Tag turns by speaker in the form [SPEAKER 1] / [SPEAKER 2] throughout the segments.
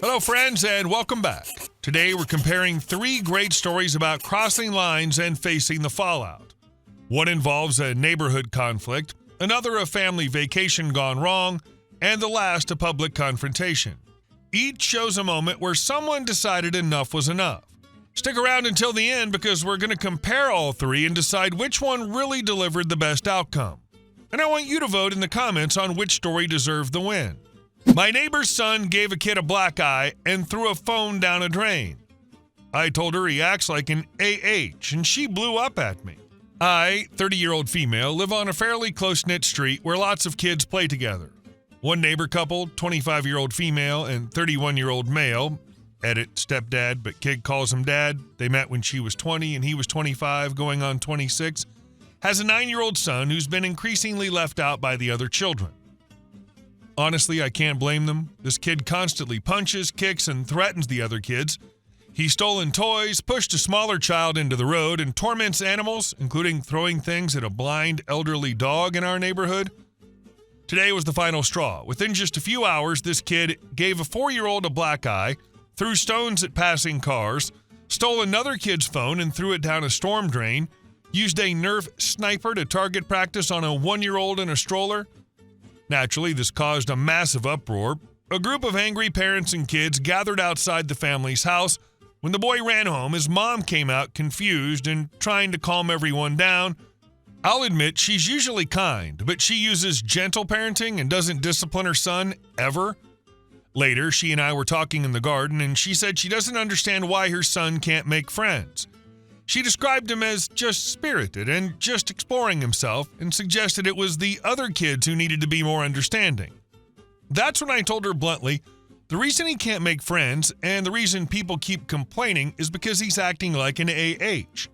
[SPEAKER 1] Hello, friends, and welcome back. Today, we're comparing 3 great stories about crossing lines and facing the fallout. One involves a neighborhood conflict, another a family vacation gone wrong, and the last a public confrontation. Each shows a moment where someone decided enough was enough. Stick around until the end because we're going to compare all 3 and decide which one really delivered the best outcome. And I want you to vote in the comments on which story deserved the win. My neighbor's son gave a kid a black eye and threw a phone down a drain. I told her he acts like an AH, and she blew up at me. I, 30-year-old female, live on a fairly close-knit street where lots of kids play together. One neighbor couple, 25-year-old female and 31-year-old male, edit stepdad, but kid calls him dad. They met when she was 20 and he was 25, going on 26, has a 9-year-old son who's been increasingly left out by the other children. Honestly, I can't blame them. This kid constantly punches, kicks, and threatens the other kids. He's stolen toys, pushed a smaller child into the road, and torments animals, including throwing things at a blind, elderly dog in our neighborhood. Today was the final straw. Within just a few hours, this kid gave a 4-year-old a black eye, threw stones at passing cars, stole another kid's phone and threw it down a storm drain, used a Nerf sniper to target practice on a 1-year-old in a stroller. Naturally, this caused a massive uproar. A group of angry parents and kids gathered outside the family's house. When the boy ran home, his mom came out confused and trying to calm everyone down. I'll admit she's usually kind, but she uses gentle parenting and doesn't discipline her son ever. Later, she and I were talking in the garden, and she said she doesn't understand why her son can't make friends. She described him as just spirited and just exploring himself and suggested it was the other kids who needed to be more understanding. That's when I told her bluntly, the reason he can't make friends and the reason people keep complaining is because he's acting like an AH.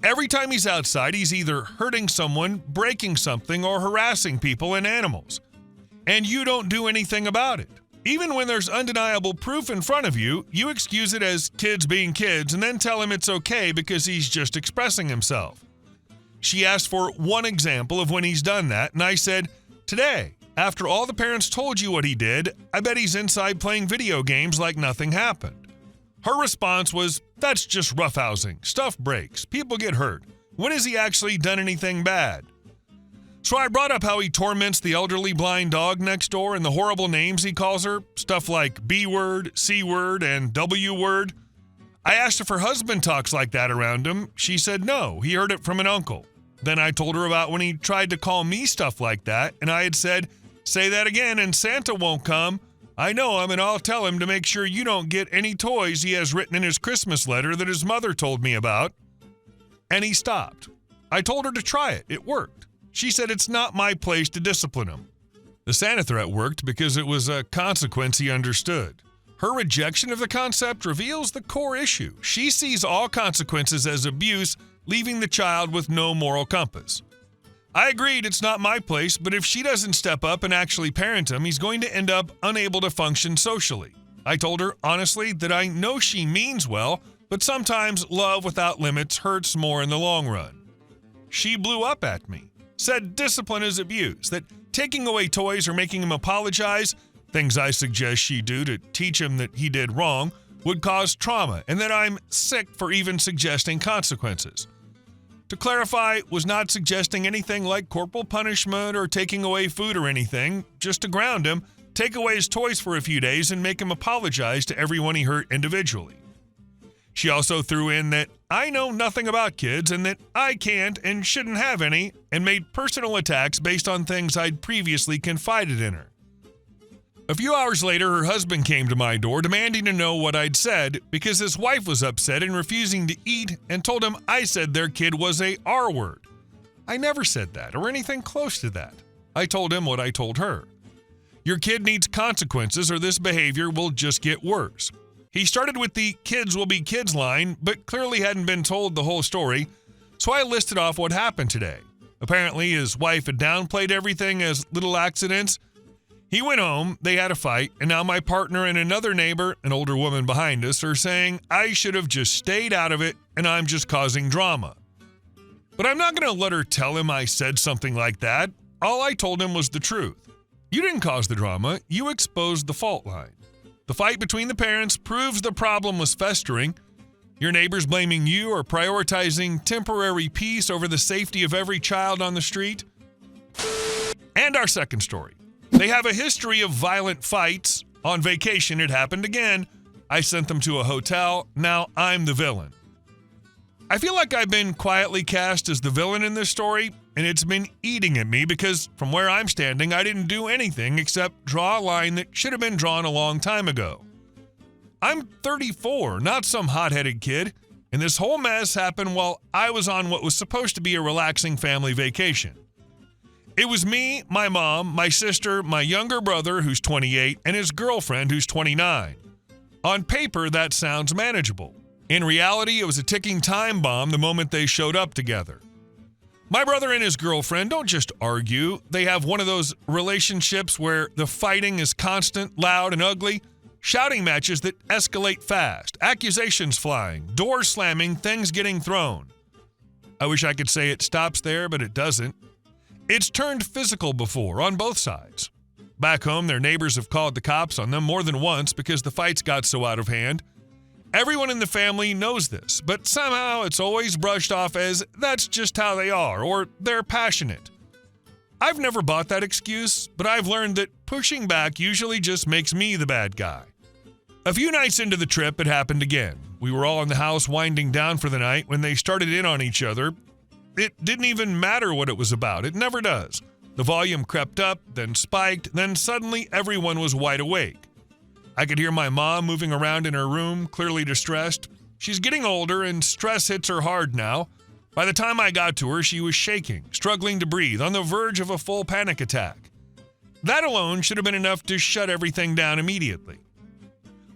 [SPEAKER 1] Every time he's outside, he's either hurting someone, breaking something, or harassing people and animals. And you don't do anything about it. Even when there's undeniable proof in front of you, you excuse it as kids being kids and then tell him it's okay because he's just expressing himself. She asked for one example of when he's done that, and I said, today, after all the parents told you what he did, I bet he's inside playing video games like nothing happened. Her response was, that's just roughhousing. Stuff breaks. People get hurt. When has he actually done anything bad? So I brought up how he torments the elderly blind dog next door and the horrible names he calls her, stuff like B-word, C-word, and W-word. I asked if her husband talks like that around him. She said no, he heard it from an uncle. Then I told her about when he tried to call me stuff like that, and I had said, say that again and Santa won't come. I know him and I'll tell him to make sure you don't get any toys he has written in his Christmas letter that his mother told me about. And he stopped. I told her to try it. It worked. She said it's not my place to discipline him. The Santa threat worked because it was a consequence he understood. Her rejection of the concept reveals the core issue. She sees all consequences as abuse, leaving the child with no moral compass. I agreed it's not my place, but if she doesn't step up and actually parent him, he's going to end up unable to function socially. I told her, honestly, that I know she means well, but sometimes love without limits hurts more in the long run. She blew up at me. Said discipline is abuse, that taking away toys or making him apologize, things I suggest she do to teach him that he did wrong, would cause trauma, and that I'm sick for even suggesting consequences. To clarify, was not suggesting anything like corporal punishment or taking away food or anything, just to ground him, take away his toys for a few days and make him apologize to everyone he hurt individually. She also threw in that I know nothing about kids and that I can't and shouldn't have any, and made personal attacks based on things I'd previously confided in her. A few hours later, her husband came to my door demanding to know what I'd said because his wife was upset and refusing to eat and told him I said their kid was a R word. I never said that or anything close to that. I told him what I told her. Your kid needs consequences or this behavior will just get worse. He started with the kids will be kids line, but clearly hadn't been told the whole story, so I listed off what happened today. Apparently, his wife had downplayed everything as little accidents. He went home, they had a fight, and now my partner and another neighbor, an older woman behind us, are saying I should have just stayed out of it and I'm just causing drama. But I'm not going to let her tell him I said something like that. All I told him was the truth. You didn't cause the drama, you exposed the fault line. The fight between the parents proves the problem was festering. Your neighbors blaming you or prioritizing temporary peace over the safety of every child on the street. And our second story. They have a history of violent fights. On vacation, it happened again. I sent them to a hotel. Now I'm the villain. I feel like I've been quietly cast as the villain in this story, and it's been eating at me because from where I'm standing, I didn't do anything except draw a line that should have been drawn a long time ago. I'm 34, not some hot-headed kid, and this whole mess happened while I was on what was supposed to be a relaxing family vacation. It was me, my mom, my sister, my younger brother, who's 28, and his girlfriend, who's 29. On paper, that sounds manageable. In reality, it was a ticking time bomb the moment they showed up together. My brother and his girlfriend don't just argue. They have one of those relationships where the fighting is constant, loud, and ugly. Shouting matches that escalate fast. Accusations flying. Doors slamming. Things getting thrown. I wish I could say it stops there, but it doesn't. It's turned physical before, on both sides. Back home, their neighbors have called the cops on them more than once because the fights got so out of hand. Everyone in the family knows this, but somehow it's always brushed off as that's just how they are, or they're passionate. I've never bought that excuse, but I've learned that pushing back usually just makes me the bad guy. A few nights into the trip, it happened again. We were all in the house winding down for the night when they started in on each other. It didn't even matter what it was about. It never does. The volume crept up, then spiked, then suddenly everyone was wide awake. I could hear my mom moving around in her room, clearly distressed. She's getting older and stress hits her hard now. By the time I got to her, she was shaking, struggling to breathe, on the verge of a full panic attack. That alone should have been enough to shut everything down immediately.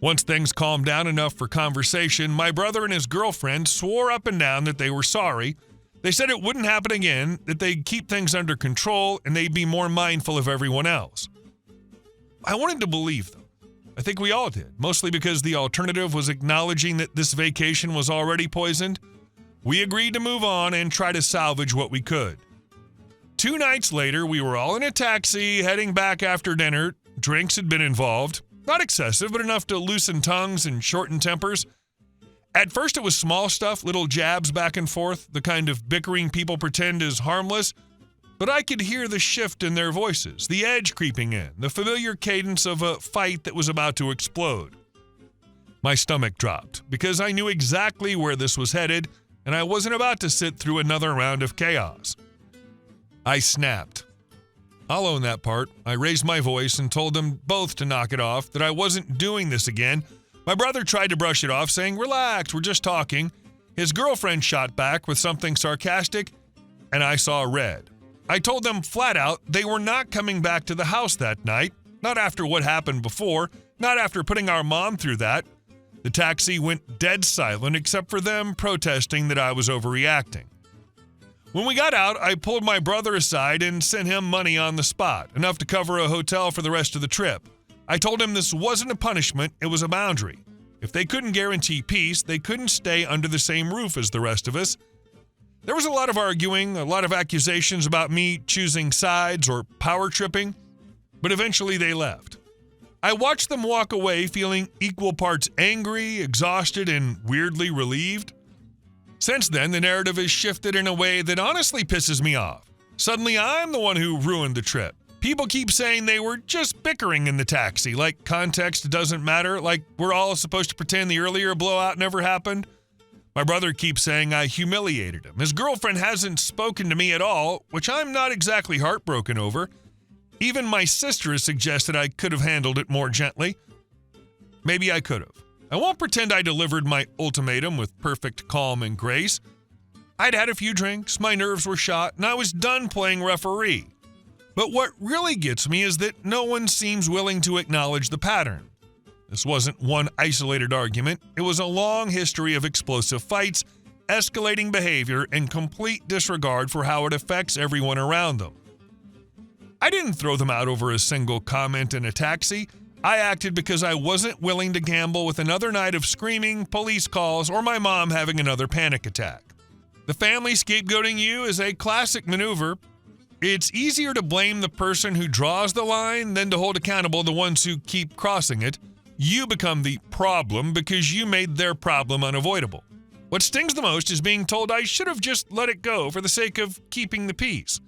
[SPEAKER 1] Once things calmed down enough for conversation, my brother and his girlfriend swore up and down that they were sorry. They said it wouldn't happen again, that they'd keep things under control, and they'd be more mindful of everyone else. I wanted to believe them. I think we all did, mostly because the alternative was acknowledging that this vacation was already poisoned. We agreed to move on and try to salvage what we could. 2 nights later, we were all in a taxi, heading back after dinner. Drinks had been involved. Not excessive, but enough to loosen tongues and shorten tempers. At first, it was small stuff, little jabs back and forth, the kind of bickering people pretend is harmless. But I could hear the shift in their voices, the edge creeping in, the familiar cadence of a fight that was about to explode. My stomach dropped because I knew exactly where this was headed, and I wasn't about to sit through another round of chaos. I snapped. I'll own that part. I raised my voice and told them both to knock it off, that I wasn't doing this again. My brother tried to brush it off, saying, "Relax, we're just talking." His girlfriend shot back with something sarcastic, and I saw red. I told them flat out they were not coming back to the house that night, not after what happened before, not after putting our mom through that. The taxi went dead silent except for them protesting that I was overreacting. When we got out, I pulled my brother aside and sent him money on the spot, enough to cover a hotel for the rest of the trip. I told him this wasn't a punishment, it was a boundary. If they couldn't guarantee peace, they couldn't stay under the same roof as the rest of us. There was a lot of arguing, a lot of accusations about me choosing sides or power tripping, but eventually they left. I watched them walk away feeling equal parts angry, exhausted, and weirdly relieved. Since then, the narrative has shifted in a way that honestly pisses me off. Suddenly, I'm the one who ruined the trip. People keep saying they were just bickering in the taxi, like context doesn't matter, like we're all supposed to pretend the earlier blowout never happened. My brother keeps saying I humiliated him. His girlfriend hasn't spoken to me at all, which I'm not exactly heartbroken over. Even my sister has suggested I could have handled it more gently. Maybe I could have. I won't pretend I delivered my ultimatum with perfect calm and grace. I'd had a few drinks, my nerves were shot, and I was done playing referee. But what really gets me is that no one seems willing to acknowledge the pattern. This wasn't one isolated argument. It was a long history of explosive fights, escalating behavior, and complete disregard for how it affects everyone around them. I didn't throw them out over a single comment in a taxi. I acted because I wasn't willing to gamble with another night of screaming, police calls, or my mom having another panic attack. The family scapegoating you is a classic maneuver. It's easier to blame the person who draws the line than to hold accountable the ones who keep crossing it. You become the problem because you made their problem unavoidable. What stings the most is being told I should have just let it go for the sake of keeping the peace.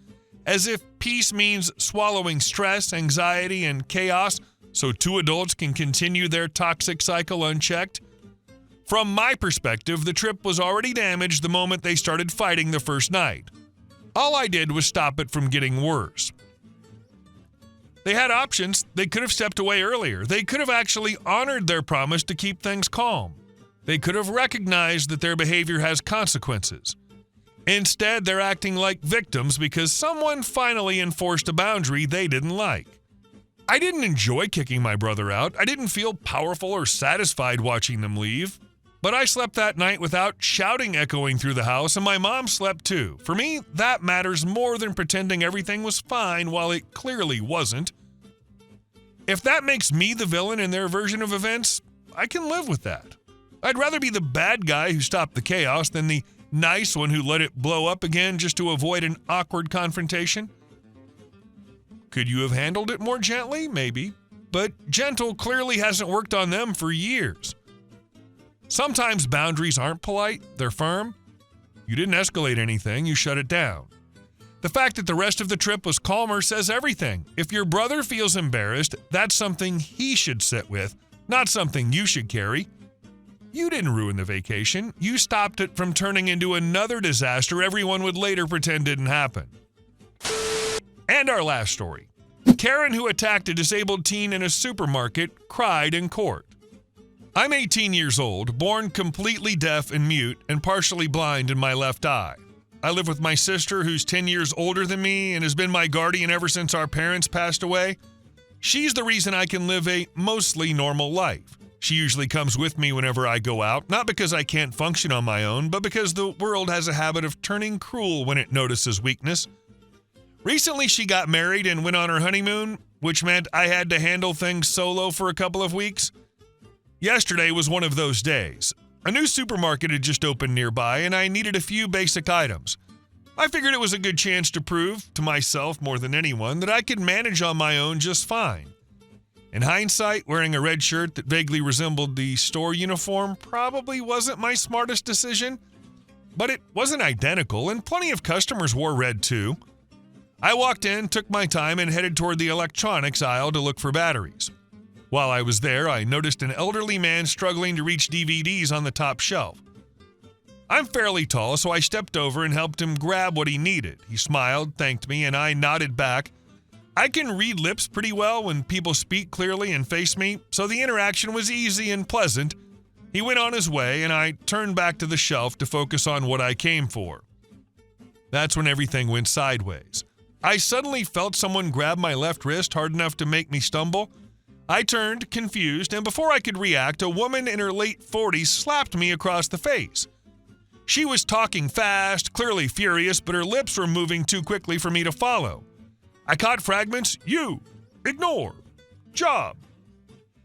[SPEAKER 1] As if peace means swallowing stress, anxiety, and chaos so two adults can continue their toxic cycle unchecked. From my perspective, the trip was already damaged the moment they started fighting the first night. All I did was stop it from getting worse. They had options. They could have stepped away earlier. They could have actually honored their promise to keep things calm. They could have recognized that their behavior has consequences. Instead, they're acting like victims because someone finally enforced a boundary they didn't like. I didn't enjoy kicking my brother out. I didn't feel powerful or satisfied watching them leave. But I slept that night without shouting echoing through the house, and my mom slept too. For me, that matters more than pretending everything was fine while it clearly wasn't. If that makes me the villain in their version of events, I can live with that. I'd rather be the bad guy who stopped the chaos than the nice one who let it blow up again just to avoid an awkward confrontation. Could you have handled it more gently? Maybe. But gentle clearly hasn't worked on them for years. Sometimes boundaries aren't polite, they're firm. You didn't escalate anything, you shut it down. The fact that the rest of the trip was calmer says everything. If your brother feels embarrassed, that's something he should sit with, not something you should carry. You didn't ruin the vacation. You stopped it from turning into another disaster everyone would later pretend didn't happen. And our last story. Karen, who attacked a disabled teen in a supermarket, cried in court. I'm 18 years old, born completely deaf and mute, and partially blind in my left eye. I live with my sister, who's 10 years older than me and has been my guardian ever since our parents passed away. She's the reason I can live a mostly normal life. She usually comes with me whenever I go out, not because I can't function on my own, but because the world has a habit of turning cruel when it notices weakness. Recently, she got married and went on her honeymoon, which meant I had to handle things solo for a couple of weeks. Yesterday was one of those days. A new supermarket had just opened nearby, and I needed a few basic items. I figured it was a good chance to prove, to myself more than anyone, that I could manage on my own just fine. In hindsight, wearing a red shirt that vaguely resembled the store uniform probably wasn't my smartest decision, but it wasn't identical, and plenty of customers wore red too. I walked in, took my time, and headed toward the electronics aisle to look for batteries. While I was there, I noticed an elderly man struggling to reach DVDs on the top shelf. I'm fairly tall, so I stepped over and helped him grab what he needed. He smiled, thanked me, and I nodded back. I can read lips pretty well when people speak clearly and face me, so the interaction was easy and pleasant. He went on his way, and I turned back to the shelf to focus on what I came for. That's when everything went sideways. I suddenly felt someone grab my left wrist hard enough to make me stumble. I turned, confused, and before I could react, a woman in her late 40s slapped me across the face. She was talking fast, clearly furious, but her lips were moving too quickly for me to follow. I caught fragments, you, ignore, job,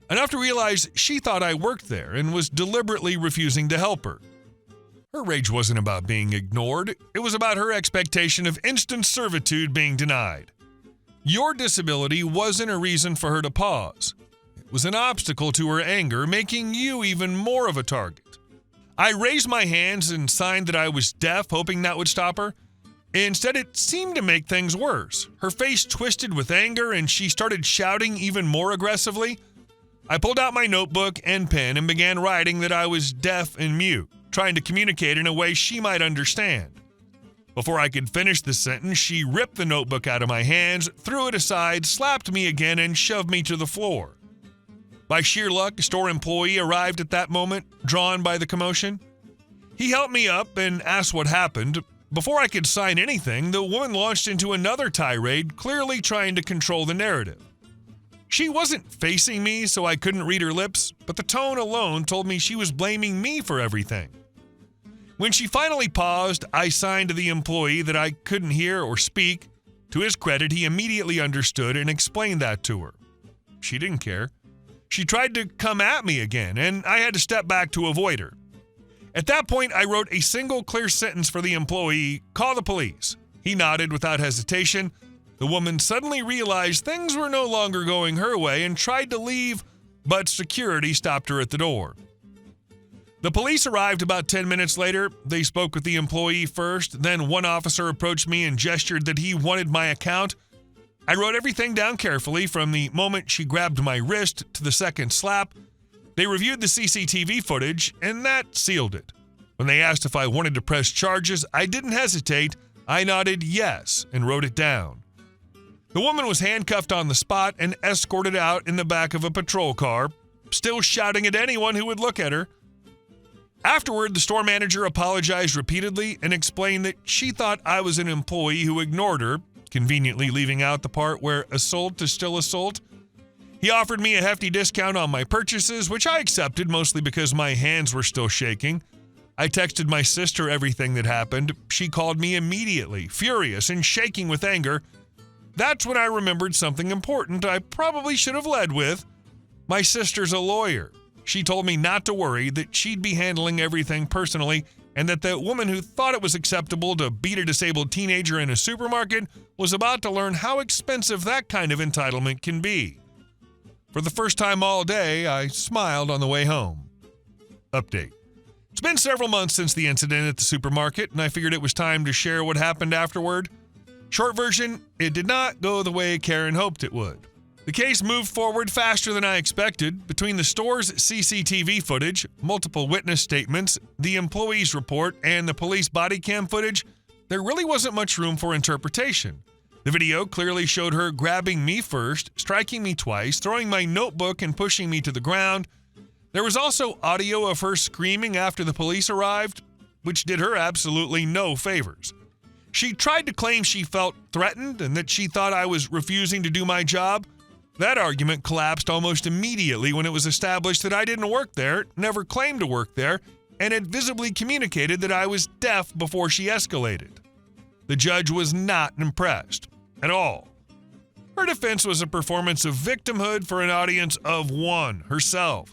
[SPEAKER 1] enough to realize she thought I worked there and was deliberately refusing to help her. Her rage wasn't about being ignored, it was about her expectation of instant servitude being denied. Your disability wasn't a reason for her to pause. It was an obstacle to her anger, making you even more of a target. I raised my hands and signed that I was deaf, hoping that would stop her. Instead, it seemed to make things worse. Her face twisted with anger, and she started shouting even more aggressively. I pulled out my notebook and pen and began writing that I was deaf and mute, trying to communicate in a way she might understand. Before I could finish the sentence, she ripped the notebook out of my hands, threw it aside, slapped me again, and shoved me to the floor. By sheer luck, a store employee arrived at that moment, drawn by the commotion. He helped me up and asked what happened. Before I could sign anything, the woman launched into another tirade, clearly trying to control the narrative. She wasn't facing me, so I couldn't read her lips, but the tone alone told me she was blaming me for everything. When she finally paused, I signed to the employee that I couldn't hear or speak. To his credit, he immediately understood and explained that to her. She didn't care. She tried to come at me again, and I had to step back to avoid her. At that point, I wrote a single clear sentence for the employee, "Call the police." He nodded without hesitation. The woman suddenly realized things were no longer going her way and tried to leave, but security stopped her at the door. The police arrived about 10 minutes later. They spoke with the employee first, then one officer approached me and gestured that he wanted my account. I wrote everything down carefully from the moment she grabbed my wrist to the second slap. They reviewed the CCTV footage, and that sealed it. When they asked if I wanted to press charges, I didn't hesitate. I nodded yes and wrote it down. The woman was handcuffed on the spot and escorted out in the back of a patrol car, still shouting at anyone who would look at her. Afterward, the store manager apologized repeatedly and explained that she thought I was an employee who ignored her, conveniently leaving out the part where assault is still assault. He offered me a hefty discount on my purchases, which I accepted mostly because my hands were still shaking. I texted my sister everything that happened. She called me immediately, furious and shaking with anger. That's when I remembered something important I probably should have led with. My sister's a lawyer. She told me not to worry, that she'd be handling everything personally, and that the woman who thought it was acceptable to beat a disabled teenager in a supermarket was about to learn how expensive that kind of entitlement can be. For the first time all day, I smiled on the way home. Update. It's been several months since the incident at the supermarket, and I figured it was time to share what happened afterward. Short version, it did not go the way Karen hoped it would. The case moved forward faster than I expected. Between the store's CCTV footage, multiple witness statements, the employee's report, and the police body cam footage, there really wasn't much room for interpretation. The video clearly showed her grabbing me first, striking me twice, throwing my notebook and pushing me to the ground. There was also audio of her screaming after the police arrived, which did her absolutely no favors. She tried to claim she felt threatened and that she thought I was refusing to do my job. That argument collapsed almost immediately when it was established that I didn't work there, never claimed to work there, and had visibly communicated that I was deaf before she escalated. The judge was not impressed at all. Her defense was a performance of victimhood for an audience of one, herself.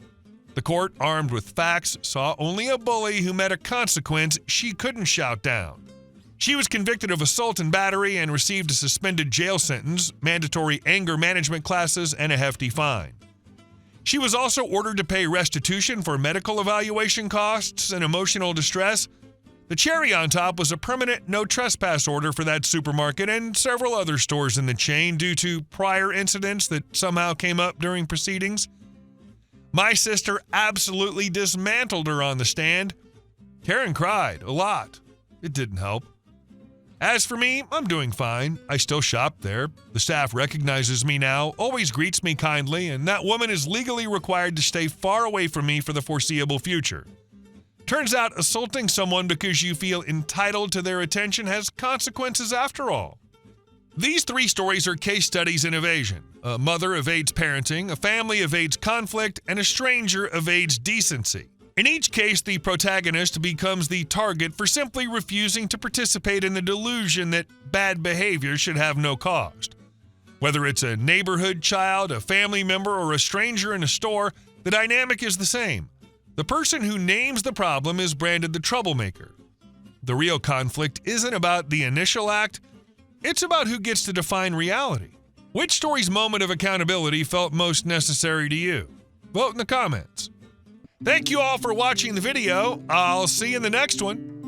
[SPEAKER 1] The court, armed with facts, saw only a bully who met a consequence she couldn't shout down. She was convicted of assault and battery and received a suspended jail sentence, mandatory anger management classes, and a hefty fine. She was also ordered to pay restitution for medical evaluation costs and emotional distress. The cherry on top was a permanent no trespass order for that supermarket and several other stores in the chain due to prior incidents that somehow came up during proceedings. My sister absolutely dismantled her on the stand. Karen cried a lot. It didn't help. As for me, I'm doing fine. I still shop there. The staff recognizes me now, always greets me kindly, and that woman is legally required to stay far away from me for the foreseeable future. Turns out assaulting someone because you feel entitled to their attention has consequences after all. These three stories are case studies in evasion. A mother evades parenting, a family evades conflict, and a stranger evades decency. In each case, the protagonist becomes the target for simply refusing to participate in the delusion that bad behavior should have no cost. Whether it's a neighborhood child, a family member, or a stranger in a store, the dynamic is the same. The person who names the problem is branded the troublemaker. The real conflict isn't about the initial act, it's about who gets to define reality. Which story's moment of accountability felt most necessary to you? Vote in the comments. Thank you all for watching the video. I'll see you in the next one.